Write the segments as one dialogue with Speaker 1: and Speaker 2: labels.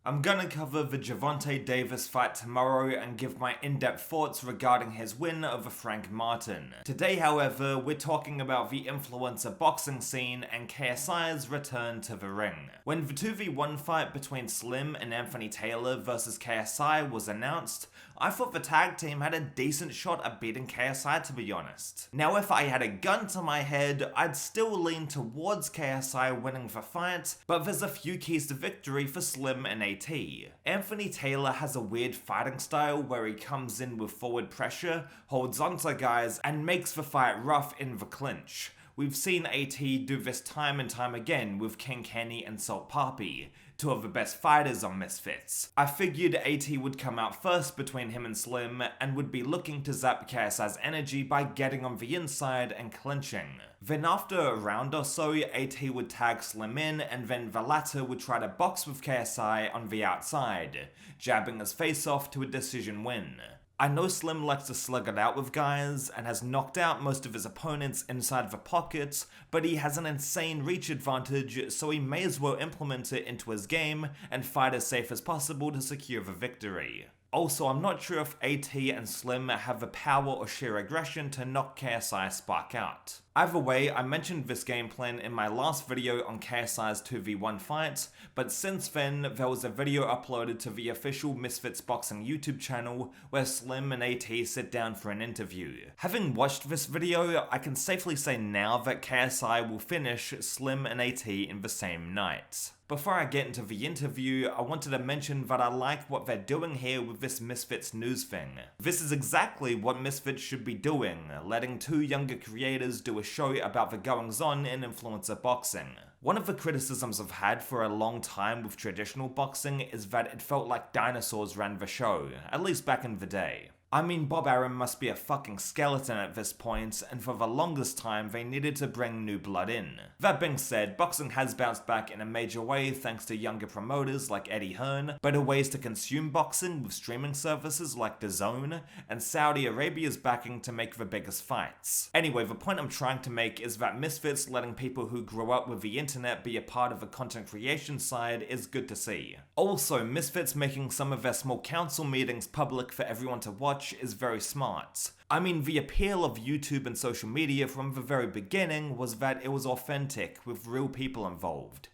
Speaker 1: I'm gonna cover the Gervonta Davis fight tomorrow and give my in-depth thoughts regarding his win over Frank Martin. Today, however, we're talking about the influencer boxing scene and KSI's return to the ring. When the 2v1 fight between Slim and Anthony Taylor versus KSI was announced, I thought the tag team had a decent shot at beating KSI, to be honest. Now, if I had a gun to my head, I'd still lean towards KSI winning the fight, but there's a few keys to victory for Slim and a.d.e. Anthony Taylor has a weird fighting style where he comes in with forward pressure, holds onto guys, and makes the fight rough in the clinch. We've seen a.d.e. do this time and time again with King Kenny and Salt Papi, two of the best fighters on Misfits. I figured a.d.e. would come out first between him and Slim and would be looking to zap KSI's energy by getting on the inside and clinching. Then after a round or so, a.d.e. would tag Slim in, and then the latter would try to box with KSI on the outside, jabbing his face off to a decision win. I know Slim likes to slug it out with guys and has knocked out most of his opponents inside the pockets, but he has an insane reach advantage, so he may as well implement it into his game and fight as safe as possible to secure the victory. Also, I'm not sure if a.d.e. and Slim have the power or sheer aggression to knock KSI Spark out. Either way, I mentioned this game plan in my last video on KSI's 2v1 fight, but since then, there was a video uploaded to the official Misfits Boxing YouTube channel where Slim and a.d.e. sit down for an interview. Having watched this video, I can safely say now that KSI will finish Slim and a.d.e. in the same night. Before I get into the interview, I wanted to mention that I like what they're doing here with this Misfits news thing. This is exactly what Misfits should be doing, letting two younger creators do a show about the goings-on in influencer boxing. One of the criticisms I've had for a long time with traditional boxing is that it felt like dinosaurs ran the show, at least back in the day. I mean, Bob Arum must be a fucking skeleton at this point, and for the longest time they needed to bring new blood in. That being said, boxing has bounced back in a major way thanks to younger promoters like Eddie Hearn, better ways to consume boxing with streaming services like DAZN, and Saudi Arabia's backing to make the biggest fights. Anyway, the point I'm trying to make is that Misfits letting people who grew up with the internet be a part of the content creation side is good to see. Also, Misfits making some of their small council meetings public for everyone to watch is very smart. I mean, the appeal of YouTube and social media from the very beginning was that it was authentic, with real people involved.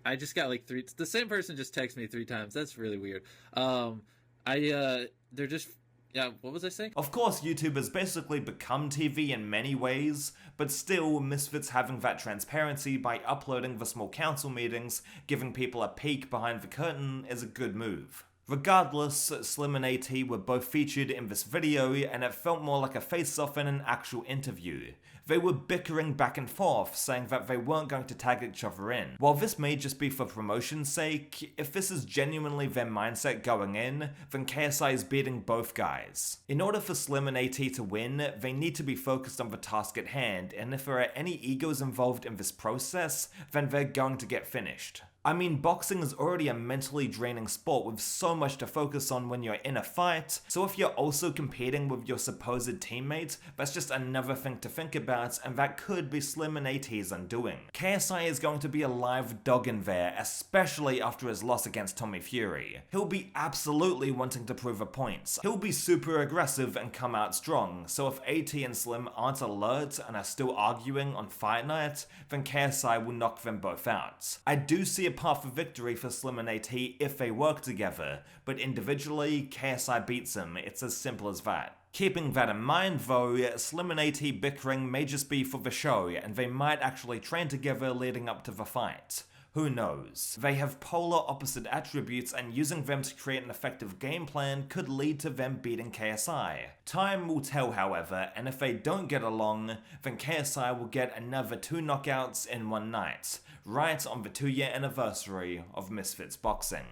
Speaker 2: I just got like three. The same person just texted me 3 times. That's really weird. They're just. Yeah, what was I saying?
Speaker 1: Of course, YouTube has basically become TV in many ways, but still, Misfits having that transparency by uploading the small council meetings, giving people a peek behind the curtain, is a good move. Regardless, Slim and a.d.e. were both featured in this video, and it felt more like a face-off in an actual interview. They were bickering back and forth, saying that they weren't going to tag each other in. While this may just be for promotion's sake, if this is genuinely their mindset going in, then KSI is beating both guys. In order for Slim and a.d.e. to win, they need to be focused on the task at hand, and if there are any egos involved in this process, then they're going to get finished. I mean, boxing is already a mentally draining sport with so much to focus on when you're in a fight, so if you're also competing with your supposed teammates, that's just another thing to think about, and that could be Slim and a.d.e.'s undoing. KSI is going to be a live dog in there, especially after his loss against Tommy Fury. He'll be absolutely wanting to prove a point. He'll be super aggressive and come out strong, so if a.d.e. and Slim aren't alert and are still arguing on fight night, then KSI will knock them both out. I do see a path for victory for Slim and a.d.e. if they work together, but individually, KSI beats him, it's as simple as that. Keeping that in mind though, Slim and a.d.e. bickering may just be for the show, and they might actually train together leading up to the fight. Who knows? They have polar opposite attributes, and using them to create an effective game plan could lead to them beating KSI. Time will tell, however, and if they don't get along, then KSI will get another 2 knockouts in one night, right on the 2-year anniversary of Misfits Boxing.